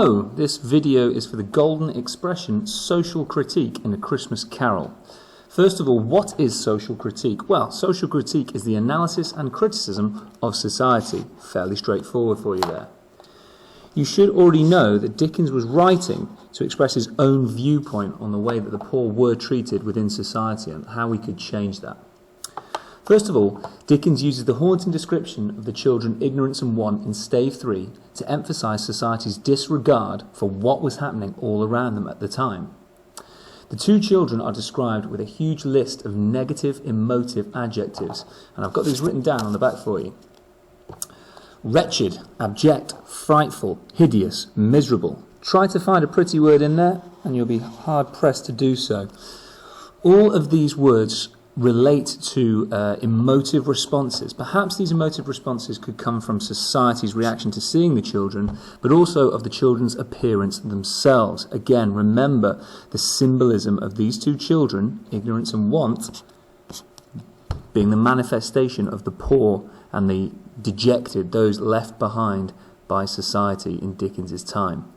Hello, this video is for the golden expression social critique in A Christmas Carol. First of all, what is social critique? Well, social critique is the analysis and criticism of society. Fairly straightforward for you there. You should already know that Dickens was writing to express his own viewpoint on the way that the poor were treated within society and how we could change that. First of all, Dickens uses the haunting description of the children ignorance and want in Stave 3 to emphasise society's disregard for what was happening all around them at the time. The two children are described with a huge list of negative emotive adjectives, and I've got these written down on the back for you. Wretched, abject, frightful, hideous, miserable. Try to find a pretty word in there and you'll be hard pressed to do so. All of these words relate to emotive responses. Perhaps these emotive responses could come from society's reaction to seeing the children, but also of the children's appearance themselves. Again, remember the symbolism of these two children, ignorance and want, being the manifestation of the poor and the dejected, those left behind by society in Dickens's time.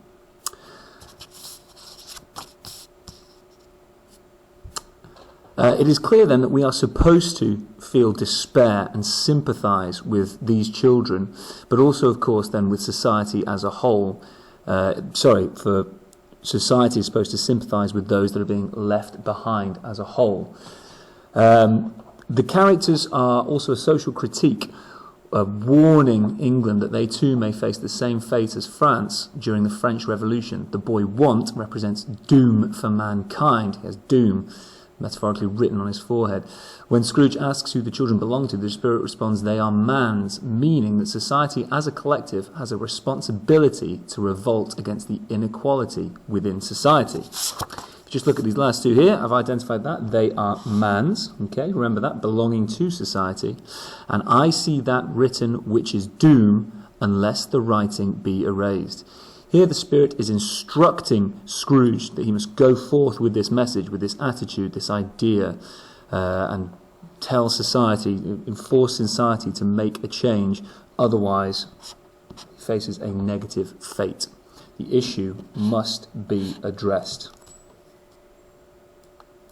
It is clear then that we are supposed to feel despair and sympathise with these children, but also, of course, then with society as a whole. For society is supposed to sympathise with those that are being left behind as a whole. The characters are also a social critique, warning England that they too may face the same fate as France during the French Revolution. The boy Want represents doom for mankind. He has doom metaphorically written on his forehead. When Scrooge asks who the children belong to, the spirit responds, they are man's, meaning that society as a collective has a responsibility to revolt against the inequality within society. Just look at these last two here. I've identified that. They are man's, okay, remember that, belonging to society. And I see that written which is doom unless the writing be erased. Here the Spirit is instructing Scrooge that he must go forth with this message, with this attitude, this idea, and tell society, enforce society to make a change. Otherwise, he faces a negative fate. The issue must be addressed.